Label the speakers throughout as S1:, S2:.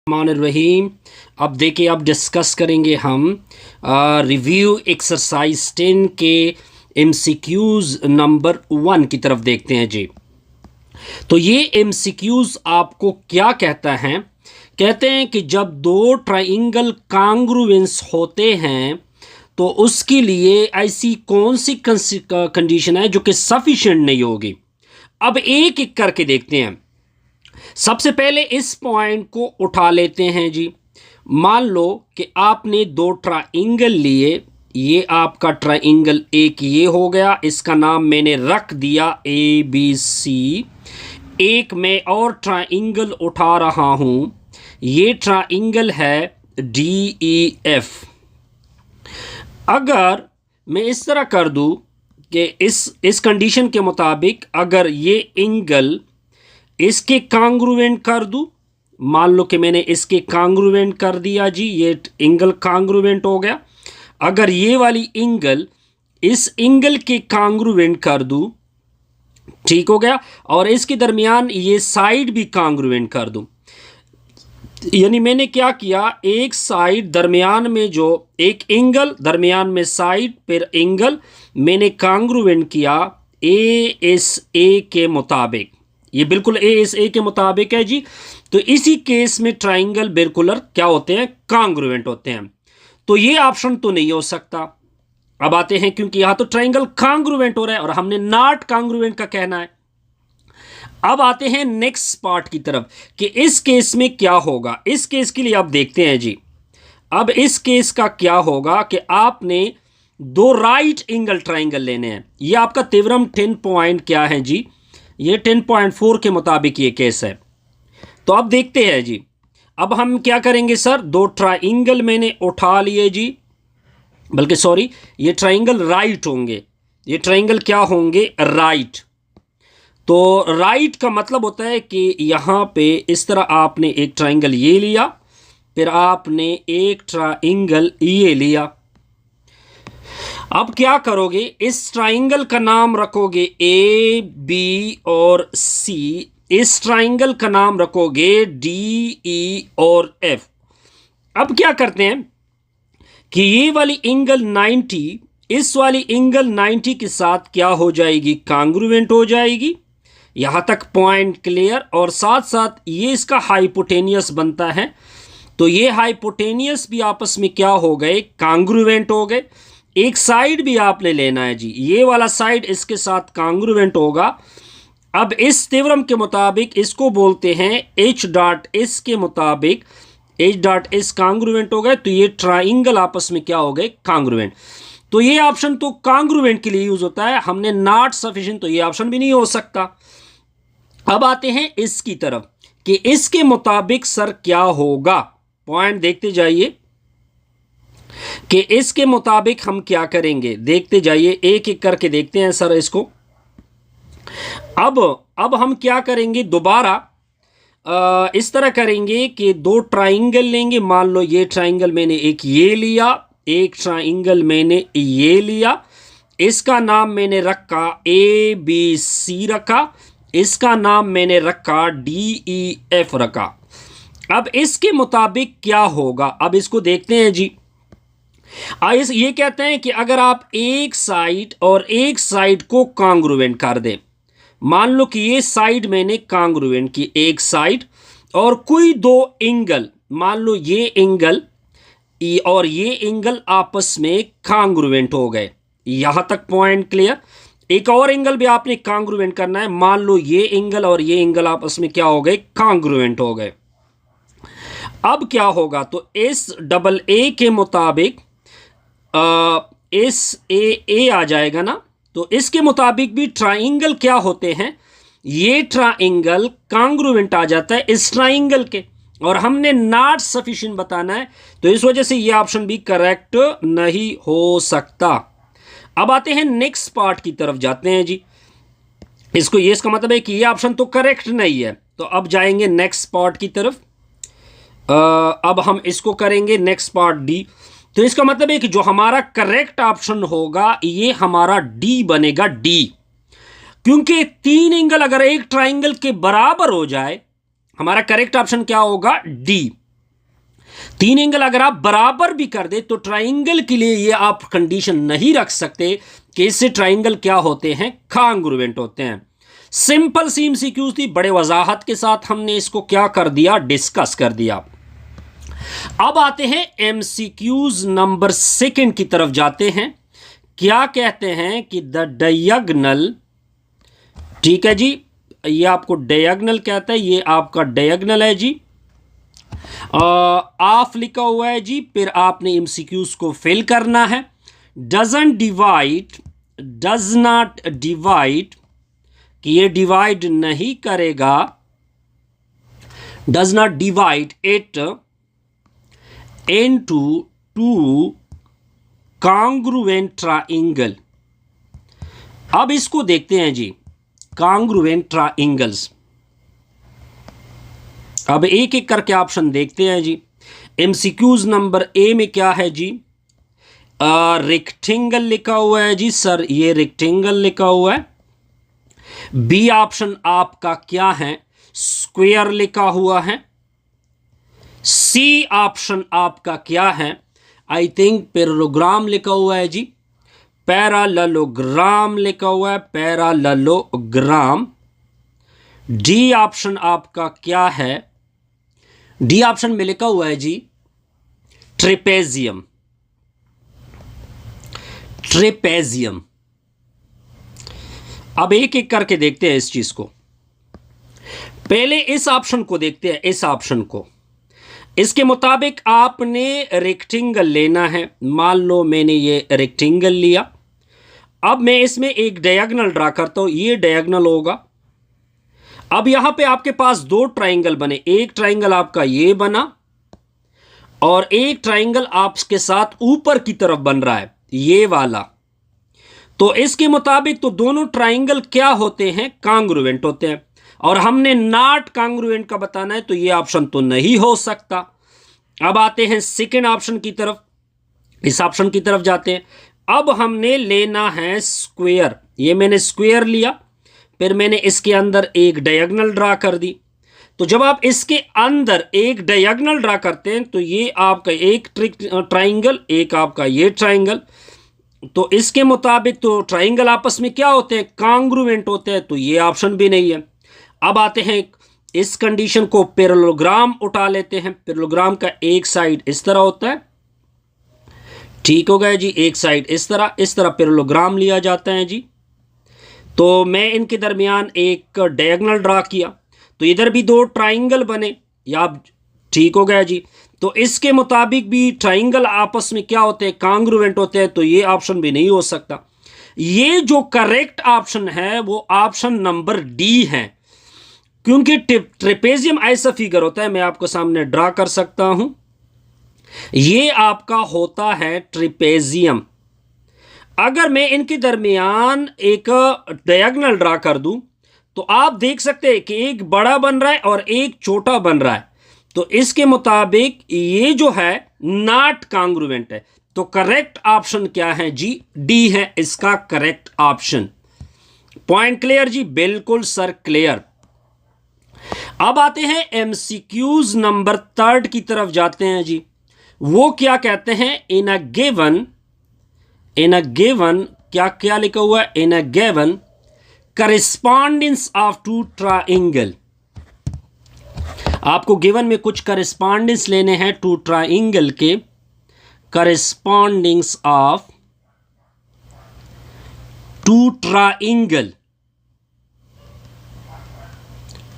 S1: रहीम। अब देखिए, अब डिस्कस करेंगे हम रिव्यू एक्सरसाइज 10 के एमसीक्यूज नंबर 1 की तरफ देखते हैं जी। तो ये एमसीक्यूज आपको क्या कहता है? कहते हैं कि जब दो ट्राइंगल कांग्रुएंस होते हैं तो उसके लिए ऐसी कौन सी कंडीशन है जो कि सफिशिएंट नहीं होगी। अब एक एक करके देखते हैं। सबसे पहले इस पॉइंट को उठा लेते हैं जी। मान लो कि आपने दो ट्राइंगल लिए, ये आपका ट्राइंगल एक ये हो गया, इसका नाम मैंने रख दिया ABC। एक मैं और ट्राइंगल उठा रहा हूं, ये ट्राइंगल है DEF। अगर मैं इस तरह कर दूं कि इस कंडीशन के मुताबिक अगर ये एंगल इसके कांग्रुएंट कर दूं, मान लो कि मैंने इसके कांग्रुएंट कर दिया जी, ये एंगल कांग्रुएंट हो गया। अगर ये वाली एंगल इस एंगल के कांग्रुएंट कर दूं, ठीक हो गया। और इसके दरमियान ये साइड भी कांग्रुएंट कर दूं, यानी मैंने क्या किया, एक साइड दरमियान में जो एक एंगल दरमियान में साइड फिर एंगल मैंने कांग्रुएंट किया ASA के मुताबिक। ये बिल्कुल ASA के मुताबिक है जी। तो इसी केस में ट्राइंगल बिल्कुलर क्या होते हैं, कांग्रुएंट होते हैं। तो ये ऑप्शन तो नहीं हो सकता। अब आते हैं, क्योंकि यहां तो ट्राइंगल कांग्रुएंट हो रहा है और हमने नॉट कांग्रुएंट का कहना है। अब आते हैं नेक्स्ट पार्ट की तरफ कि इस केस में क्या होगा। इस केस के लिए आप देखते हैं जी। अब इस केस का क्या होगा कि आपने दो राइट एंगल ट्राइंगल लेने हैं। ये आपका तीव्रम 10 पॉइंट क्या है जी, ये 10.4 के मुताबिक ये केस है। तो अब देखते हैं जी। अब हम क्या करेंगे सर, दो ट्राइंगल मैंने उठा लिए जी, बल्कि सॉरी, ये ट्राइंगल राइट होंगे। ये ट्राइंगल क्या होंगे, राइट। तो राइट का मतलब होता है कि यहां पे इस तरह आपने एक ट्राइंगल ये लिया, फिर आपने एक ट्राइंगल ये लिया। अब क्या करोगे, इस ट्राइंगल का नाम रखोगे AB और C, इस ट्राइंगल का नाम रखोगे DE और F। अब क्या करते हैं कि ये वाली एंगल 90 इस वाली एंगल 90 के साथ क्या हो जाएगी, कांग्रुएंट हो जाएगी। यहां तक पॉइंट क्लियर। और साथ साथ ये इसका हाइपोटेनियस बनता है, तो ये हाइपोटेनियस भी आपस में क्या हो गए, कांग्रुएंट हो गए। एक साइड भी आपने लेना है जी, ये वाला साइड इसके साथ कांग्रुएंट होगा। अब इस तीव्रम के मुताबिक इसको बोलते हैं H.S के मुताबिक H.S कांग्रुएंट हो गए। तो ये ट्राइंगल आपस में क्या हो गए, कांग्रुएंट। तो ये ऑप्शन तो कांग्रुएंट के लिए यूज होता है, हमने नॉट सफिशिएंट तो ये ऑप्शन भी नहीं हो सकता। अब आते हैं इसकी तरफ कि इसके मुताबिक सर क्या होगा। पॉइंट देखते जाइए कि इसके मुताबिक हम क्या करेंगे, देखते जाइए, एक एक करके देखते हैं सर इसको। अब हम क्या करेंगे, दोबारा इस तरह करेंगे कि दो ट्राइंगल लेंगे। मान लो ये ट्राइंगल मैंने एक ये लिया, एक ट्राइंगल मैंने ये लिया, इसका नाम मैंने रखा ABC रखा, इसका नाम मैंने रखा DEF रखा। अब इसके मुताबिक क्या होगा, अब इसको देखते हैं जी। ये कहते हैं कि अगर आप एक साइड और एक साइड को कांग्रुएंट कर दें, मान लो कि ये साइड मैंने कांग्रुएंट की एक साइड, और कोई दो एंगल, मान लो ये एंगल और ये एंगल आपस में कांग्रुएंट हो गए। यहां तक पॉइंट क्लियर। एक और एंगल भी आपने कांग्रुएंट करना है, मान लो ये एंगल और ये एंगल आपस में क्या हो गए, कांग्रुएंट हो गए। अब क्या होगा, तो इस AA के मुताबिक SAA आ जाएगा ना। तो इसके मुताबिक भी ट्राइंगल क्या होते हैं, ये ट्राइंगल कांग्रुएंट आ जाता है इस ट्राइंगल के, और हमने नॉट सफिशिएंट बताना है, तो इस वजह से ये ऑप्शन भी करेक्ट नहीं हो सकता। अब आते हैं नेक्स्ट पार्ट की तरफ जाते हैं जी। इसका मतलब है कि ये ऑप्शन तो करेक्ट नहीं है। तो अब जाएंगे नेक्स्ट पार्ट की तरफ। अब हम इसको करेंगे नेक्स्ट पार्ट D। तो इसका मतलब है कि जो हमारा करेक्ट ऑप्शन होगा ये हमारा D बनेगा, D। क्योंकि तीन एंगल अगर एक ट्राइंगल के बराबर हो जाए, हमारा करेक्ट ऑप्शन क्या होगा, D। तीन एंगल अगर आप बराबर भी कर दे तो ट्राइंगल के लिए ये आप कंडीशन नहीं रख सकते कि इससे ट्राइंगल क्या होते हैं, कॉन्ग्रुएंट होते हैं। सिंपल सी एमसीक्यूज थी, बड़े वजाहत के साथ हमने इसको क्या कर दिया, डिस्कस कर दिया। अब आते हैं एमसीक्यूज नंबर 2 की तरफ जाते हैं। क्या कहते हैं कि द डायगोनल, ठीक है जी, ये आपको डायगोनल कहता है, ये आपका डायगोनल है जी। ऑफ लिखा हुआ है जी, फिर आपने एमसीक्यूज को फिल करना है। Doesn't divide, does not divide, कि ये डिवाइड नहीं करेगा, does not divide it into two congruent triangle. अब इसको देखते हैं जी, कॉन्ग्रुएंट ट्राइंगल्स। अब एक एक करके ऑप्शन देखते हैं जी। एमसीक्यूज नंबर ए में क्या है जी, रेक्टेंगल लिखा हुआ है जी सर, ये रेक्टेंगल लिखा हुआ है। बी ऑप्शन आपका क्या है, स्क्वायर लिखा हुआ है। सी ऑप्शन आपका क्या है, आई थिंक पैरेललोग्राम लिखा हुआ है जी, पैरेललोग्राम लिखा हुआ है, पैरेललोग्राम। डी ऑप्शन आपका क्या है, डी ऑप्शन में लिखा हुआ है जी ट्रेपेजियम, ट्रेपेजियम। अब एक एक करके देखते हैं इस चीज को। पहले इस ऑप्शन को देखते हैं, इस ऑप्शन को। इसके मुताबिक आपने रेक्टेंगल लेना है। मान लो मैंने ये रेक्टेंगल लिया, अब मैं इसमें एक डायगोनल ड्रा करता हूं, ये डायगोनल होगा। अब यहां पे आपके पास दो ट्राइंगल बने, एक ट्राइंगल आपका ये बना और एक ट्राइंगल आपके साथ ऊपर की तरफ बन रहा है, ये वाला। तो इसके मुताबिक तो दोनों ट्राइंगल क्या होते हैं, कॉन्ग्रुएंट होते हैं। और हमने नॉट कॉन्ग्रुएंट का बताना है, तो ये ऑप्शन तो नहीं हो सकता। अब आते हैं सेकंड ऑप्शन की तरफ, इस ऑप्शन की तरफ जाते हैं। अब हमने लेना है स्क्वायर, ये मैंने स्क्वायर लिया, फिर मैंने इसके अंदर एक डायगोनल ड्रा कर दी। तो जब आप इसके अंदर एक डायगोनल ड्रा करते हैं तो ये आपका एक ट्राइंगल, एक आपका ये ट्राइंगल। तो इसके मुताबिक तो ट्राइंगल आपस में क्या होते हैं, कॉन्ग्रुएंट होते हैं, तो ये ऑप्शन भी नहीं है। अब आते हैं इस कंडीशन को पैरेललोग्राम उठा लेते हैं। पैरेललोग्राम का एक साइड इस तरह होता है, ठीक हो गया जी, एक साइड इस तरह पैरेललोग्राम लिया जाता है जी। तो मैं इनके दरमियान एक डायगोनल ड्रा किया, तो इधर भी दो ट्राइंगल बने, या ठीक हो गया जी। तो इसके मुताबिक भी ट्राइंगल आपस में क्या होते हैं, कॉन्ग्रुएंट होते हैं, तो ये ऑप्शन भी नहीं हो सकता। ये जो करेक्ट ऑप्शन है वो ऑप्शन नंबर डी है, क्योंकि ट्रेपेजियम ऐसा फिगर होता है, मैं आपको सामने ड्रा कर सकता हूं, ये आपका होता है ट्रेपेजियम। अगर मैं इनके दरमियान एक डायगोनल ड्रा कर दूं तो आप देख सकते हैं कि एक बड़ा बन रहा है और एक छोटा बन रहा है, तो इसके मुताबिक ये जो है नॉट कॉन्ग्रुएंट है। तो करेक्ट ऑप्शन क्या है जी, डी है इसका करेक्ट ऑप्शन। पॉइंट क्लियर जी, बिल्कुल सर क्लियर। अब आते हैं एमसीक्यूज नंबर 3 की तरफ जाते हैं जी। वो क्या कहते हैं, इन अ गिवन क्या क्या लिखा हुआ है, in a given correspondence of two triangle. आपको गिवन में कुछ करेस्पॉन्डेंस लेने हैं टू ट्राइंगल के, करेस्पॉन्डेंस ऑफ टू ट्राइंगल,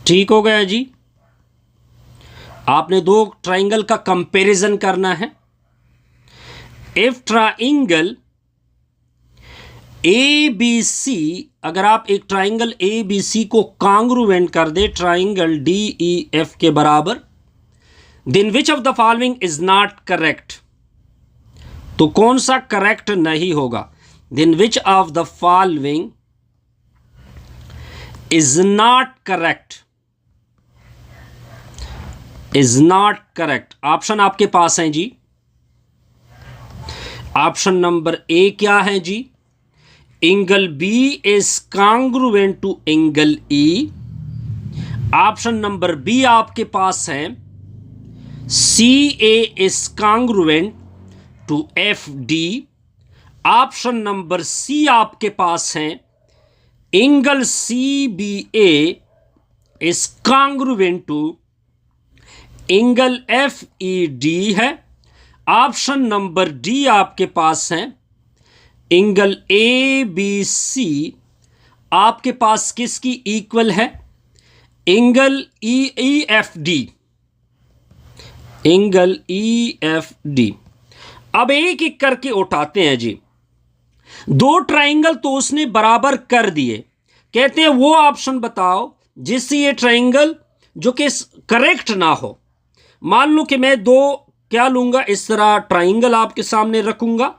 S1: ठीक हो गया जी। आपने दो ट्राइंगल का कंपैरिजन करना है। If triangle A B C, अगर आप एक ट्राइंगल ए बी सी को कॉन्ग्रुएंट कर दे ट्राइंगल डी ई एफ के बराबर, then which of the following is not correct, तो कौन सा करेक्ट नहीं होगा, then which of the following is not correct, is not correct. Option आपके पास है जी। ऑप्शन नंबर ए क्या है जी, angle B is congruent to angle E. Option number B आपके पास है CA is congruent to FD। Option number C आपके पास है, angle CBA is congruent to angle FED है। ऑप्शन नंबर डी आपके पास है, एंगल ABC आपके पास किसकी इक्वल है, एंगल EFD, एंगल EFD। अब एक एक करके उठाते हैं जी। दो ट्राइंगल तो उसने बराबर कर दिए, कहते हैं वो ऑप्शन बताओ जिससे ये ट्राइंगल जो कि करेक्ट ना हो। मान लो कि मैं दो क्या लूंगा, इस तरह ट्राइंगल आपके सामने रखूंगा,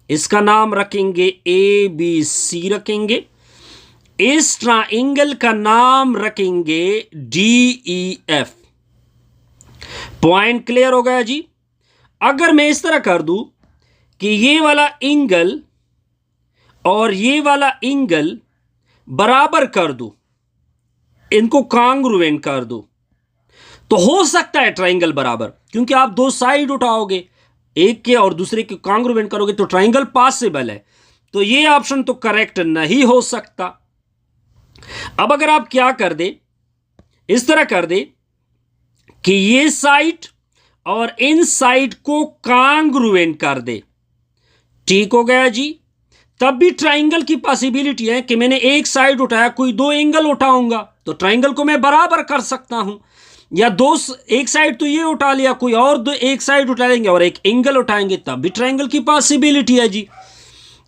S1: इसका नाम रखेंगे ABC रखेंगे, इस ट्राइंगल का नाम रखेंगे DEF। पॉइंट क्लियर हो गया जी। अगर मैं इस तरह कर दूं कि ये वाला एंगल और ये वाला एंगल बराबर कर दूं, इनको कॉन्ग्रुएंट कर दूं, तो हो सकता है ट्राइंगल बराबर, क्योंकि आप दो साइड उठाओगे, एक के और दूसरे के कॉन्ग्रुएंट करोगे तो ट्राइंगल पॉसिबल है। तो ये ऑप्शन तो करेक्ट नहीं हो सकता। अब अगर आप क्या कर दे, इस तरह कर दे कि ये साइड और इन साइड को कॉन्ग्रुएंट कर दे, ठीक हो गया जी। तब भी ट्राइंगल की पॉसिबिलिटी है कि मैंने एक साइड उठाया, कोई दो एंगल उठाऊंगा तो ट्राइंगल को मैं बराबर कर सकता हूं, या दो एक साइड तो ये उठा लिया, कोई और दो एक साइड उठा लेंगे और एक एंगल उठाएंगे, तब भी ट्राइंगल की पॉसिबिलिटी है जी।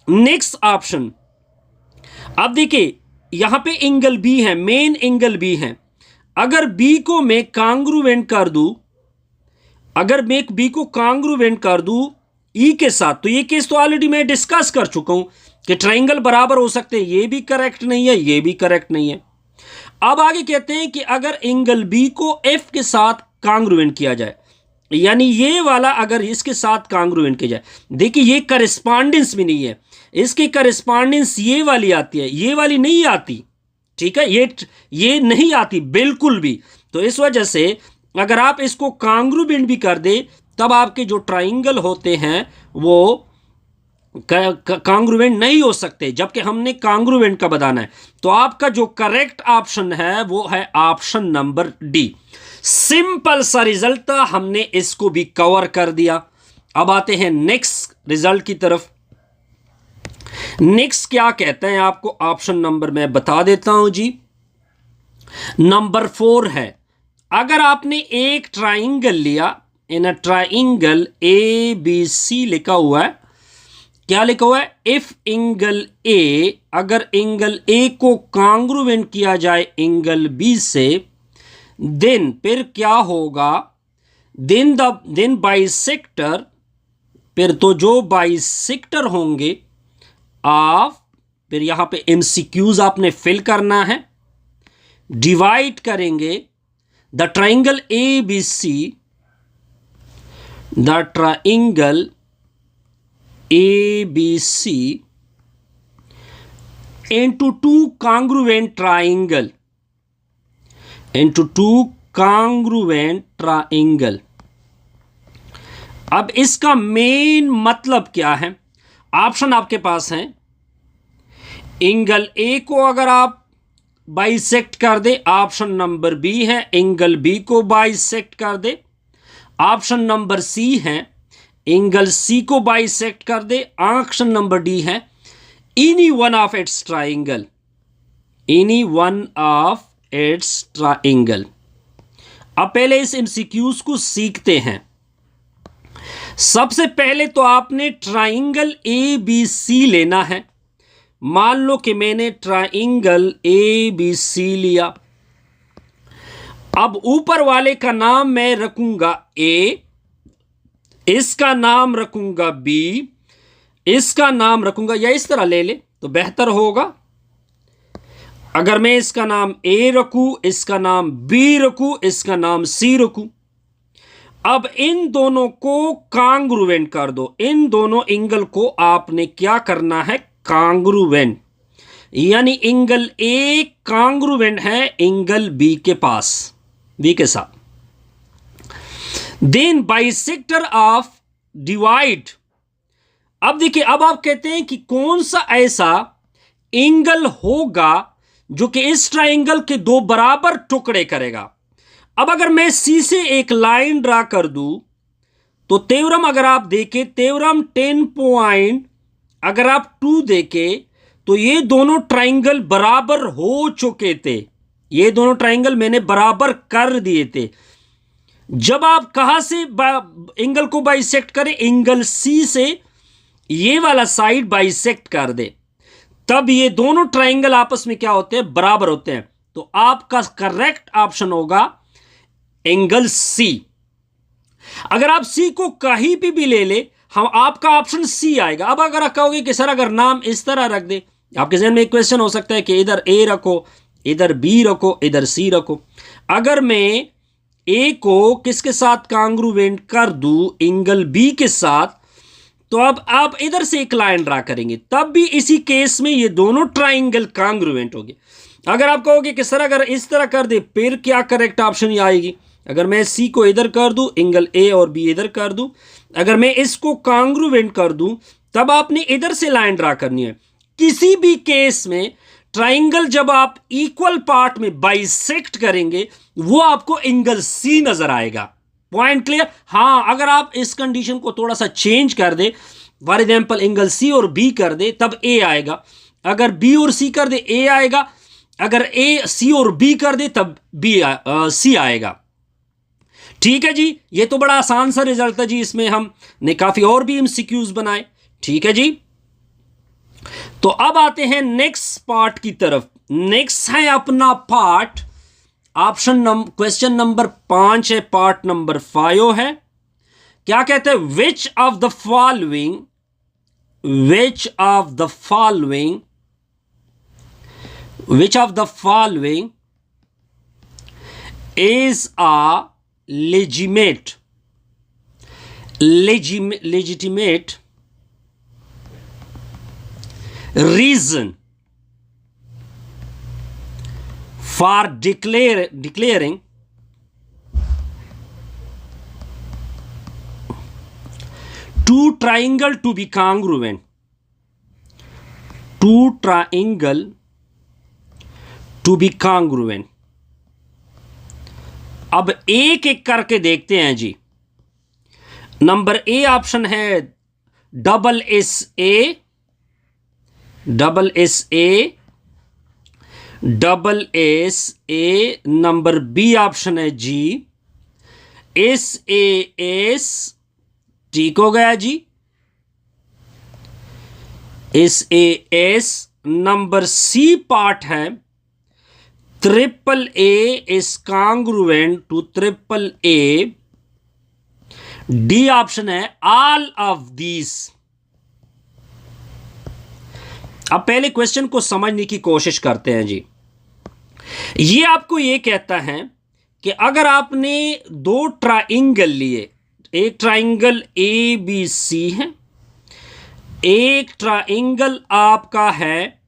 S1: नेक्स्ट ऑप्शन, अब देखिए यहां पे एंगल बी है, मेन एंगल बी है। अगर बी को मैं कॉन्ग्रुएंट कर दूं, अगर मैं बी को कॉन्ग्रुएंट कर दूं ई के साथ, तो ये केस तो ऑलरेडी मैं डिस्कस कर चुका हूं कि ट्राइंगल बराबर हो सकते हैं, ये भी करेक्ट नहीं है, ये भी करेक्ट नहीं है। अब आगे कहते हैं कि अगर एंगल बी को एफ के साथ कॉन्ग्रुएंट किया जाए, यानी ये वाला अगर इसके साथ कॉन्ग्रुएंट किया जाए, देखिए ये करेस्पॉन्डेंस भी नहीं है, इसकी करेस्पॉन्डेंस ये वाली आती है, ये वाली नहीं आती, ठीक है, ये नहीं आती बिल्कुल भी। तो इस वजह से अगर आप इसको कॉन्ग्रुएंट भी कर दे, तब आपके जो ट्राइंगल होते हैं वो कॉन्ग्रुएंट नहीं हो सकते, जबकि हमने कॉन्ग्रुएंट का बताना है। तो आपका जो करेक्ट ऑप्शन है वो है ऑप्शन नंबर डी। सिंपल सा रिजल्ट था, हमने इसको भी कवर कर दिया। अब आते हैं नेक्स्ट रिजल्ट की तरफ। नेक्स्ट क्या कहते हैं आपको ऑप्शन नंबर मैं बता देता हूं जी। नंबर 4 है, अगर आपने एक ट्राइंगल लिया, इन अ ट्राइंगल ABC लिखा हुआ है, क्या लिखा हुआ है, इफ एंगल ए, अगर एंगल ए को कॉन्ग्रुएंट किया जाए एंगल बी से, देन फिर क्या होगा, देन बाइसेक्टर, फिर तो जो बाइसेक्टर होंगे आप, फिर यहां पे MCQs आपने फिल करना है, डिवाइड करेंगे the triangle ABC, the triangle ABC into two congruent triangle, into two congruent triangle। अब इसका मेन मतलब क्या है, ऑप्शन आपके पास है, एंगल ए को अगर आप बाइसेक्ट कर दे, ऑप्शन नंबर बी है एंगल बी को बाइसेक्ट कर दे, ऑप्शन नंबर सी है एंगल सी को बाइसेक्ट कर दे, ऑप्शन नंबर डी है any one of its triangle, any one of its triangle. अब पहले इस MCQs को सीखते हैं। सबसे पहले तो आपने ट्राइंगल ABC लेना है। मान लो कि मैंने ट्राइंगल ABC लिया, अब ऊपर वाले का नाम मैं रखूंगा A, इसका नाम रखूंगा B, इसका नाम रखूंगा, या इस तरह ले ले तो बेहतर होगा। अगर मैं इसका नाम A रखूं, इसका नाम B रखूं, इसका नाम C रखूं, अब इन दोनों को कॉन्ग्रुएंट कर दो, इन दोनों एंगल को आपने क्या करना है, कॉन्ग्रुएंट, यानी एंगल A कॉन्ग्रुएंट है एंगल B के पास, B के साथ। Then bisector of divide. अब देखिए, अब आप कहते हैं कि कौन सा ऐसा एंगल होगा जो कि इस ट्राइंगल के दो बराबर टुकड़े करेगा। अब अगर मैं सी से एक लाइन ड्रा कर दूं तो थ्योरम अगर आप देखें, थ्योरम 10 पॉइंट अगर आप 2 देखें तो ये दोनों ट्राइंगल बराबर हो चुके थे, ये दोनों ट्राइंगल मैंने बराबर कर दिए थे। जब आप कहां से एंगल को बाइसेक्ट करें, एंगल सी से ये वाला साइड बाइसेक्ट कर दे, तब ये दोनों ट्राइंगल आपस में क्या होते हैं, बराबर होते हैं। तो आपका करेक्ट ऑप्शन होगा एंगल सी। अगर आप सी को कहीं भी ले ले, हम आपका ऑप्शन सी आएगा। अब अगर आप कहोगे कि सर अगर नाम इस तरह रख दे, आपके जहन में एक क्वेश्चन हो सकता है कि इधर ए रखो, इधर बी रखो, इधर सी रखो। अगर मैं ए को किसके साथ कांग्रुवेंट कर दूं, एंगल बी के साथ, तो अब आप इधर से एक लाइन ड्रा करेंगे, तब भी इसी केस में ये दोनों ट्राइंगल कांग्रुवेंट होंगे। अगर आप कहोगे कि सर अगर इस तरह कर दे, फिर क्या करेक्ट ऑप्शन ये आएगी। अगर मैं सी को इधर कर दूं, एंगल ए और बी इधर कर दूं, अगर मैं इसको कांग्रुवेंट कर दूं, तब आपने इधर से लाइन ड्रा करनी है। किसी भी केस में ट्राइंगल जब आप इक्वल पार्ट में बाइसेक्ट करेंगे, वो आपको एंगल सी नजर आएगा। Point clear? हाँ, अगर आप इस कंडीशन को थोड़ा सा चेंज कर दे, फॉर एग्जाम्पल एंगल सी और बी कर दे, तब ए आएगा। अगर बी और सी कर दे, ए आएगा। अगर ए सी और बी कर दे, तब सी आएगा। ठीक है जी, ये तो बड़ा आसान सा रिजल्ट था जी। इसमें हमने काफी और भी एमसीक्यूज बनाए। ठीक है जी, तो अब आते हैं नेक्स्ट पार्ट की तरफ। नेक्स्ट है अपना पार्ट, क्वेश्चन नंबर 5 है, पार्ट नंबर 5 है। क्या कहते हैं, विच of the following is a legitimate reason for declaring two triangle to be congruent, अब एक एक करके देखते हैं जी। नंबर ए ऑप्शन है double S A, number B option है जी SAS। ठीक हो गया जी, SAS। नंबर सी पार्ट है AAA is congruent to AAA। D option है ऑल ऑफ दीज। अब पहले क्वेश्चन को समझने की कोशिश करते हैं जी। ये आपको ये कहता है कि अगर आपने दो ट्राइंगल लिए, एक ट्राइंगल ABC है, एक ट्राइंगल आपका है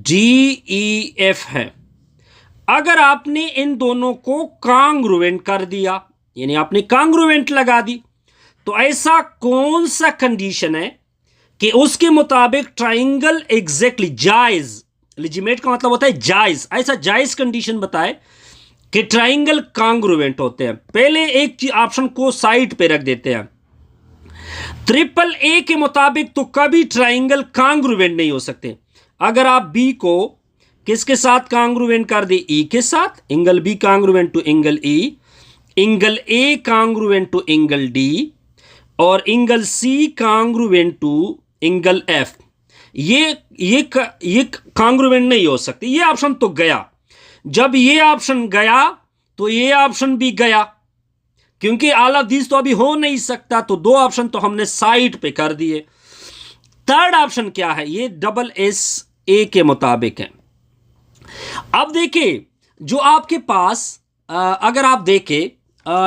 S1: DEF है। अगर आपने इन दोनों को कांग्रुवेंट कर दिया, यानी आपने कांग्रुवेंट लगा दी, तो ऐसा कौन सा कंडीशन है कि उसके मुताबिक ट्राइंगल एग्जैक्टली जायज, लेजिटिमेट का मतलब होता है जायज, ऐसा जायज कंडीशन बताए कि ट्राइंगल कांग्रुवेंट होते हैं। पहले एक ऑप्शन को साइड पे रख देते हैं। AAA के मुताबिक तो कभी ट्राइंगल कांग्रुवेंट नहीं हो सकते। अगर आप बी को किसके साथ कांग्रुवेंट कर दे, ई के साथ, angle B congruent to angle E, angle A congruent to angle D, और angle C congruent to angle F, ये कांग्रुवेंट नहीं हो सकते। ये ऑप्शन तो गया। जब ये ऑप्शन गया तो ये ऑप्शन भी गया, क्योंकि ऑल ऑफ दीज तो अभी हो नहीं सकता, तो दो ऑप्शन तो हमने साइड पे कर दिए। थर्ड ऑप्शन क्या है, ये AA के मुताबिक है। अब देखिए, जो आपके पास अगर आप देखें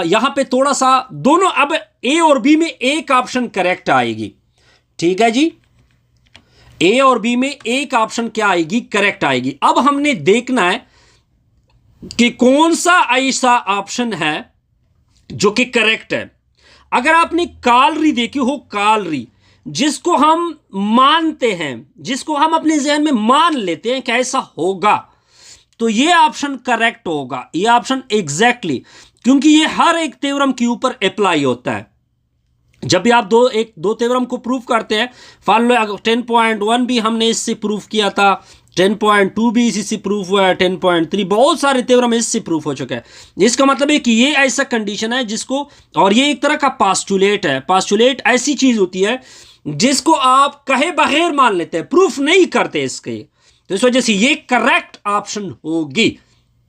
S1: यहां पे थोड़ा सा दोनों, अब ए और बी में एक ऑप्शन करेक्ट आएगी। ठीक है जी, ए और बी में एक ऑप्शन क्या आएगी, करेक्ट आएगी। अब हमने देखना है कि कौन सा ऐसा ऑप्शन है जो कि करेक्ट है। अगर आपने कालरी देखी हो, कालरी जिसको हम मानते हैं, जिसको हम अपने जहन में मान लेते हैं कि ऐसा होगा, तो ये ऑप्शन करेक्ट होगा, ये ऑप्शन एग्जैक्टली, क्योंकि ये हर एक थ्योरम के ऊपर अप्लाई होता है। जब भी आप दो थ्योरम को प्रूव करते हैं, मान लो 10.1 भी हमने इससे प्रूव किया था, 10.2 भी इसी से प्रूफ हुआ है, 10.3 बहुत सारे थ्योरम इससे प्रूफ हो चुका है। इसका मतलब है कि ये ऐसा कंडीशन है जिसको, और ये एक तरह का पास्टुलेट है। पास्टुलेट ऐसी चीज होती है जिसको आप कहे बगैर मान लेते हैं, प्रूफ नहीं करते इसके, तो इस वजह से ये करेक्ट ऑप्शन होगी।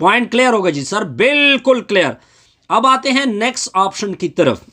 S1: पॉइंट क्लियर होगा जी सर, बिल्कुल क्लियर। अब आते हैं नेक्स्ट ऑप्शन की तरफ।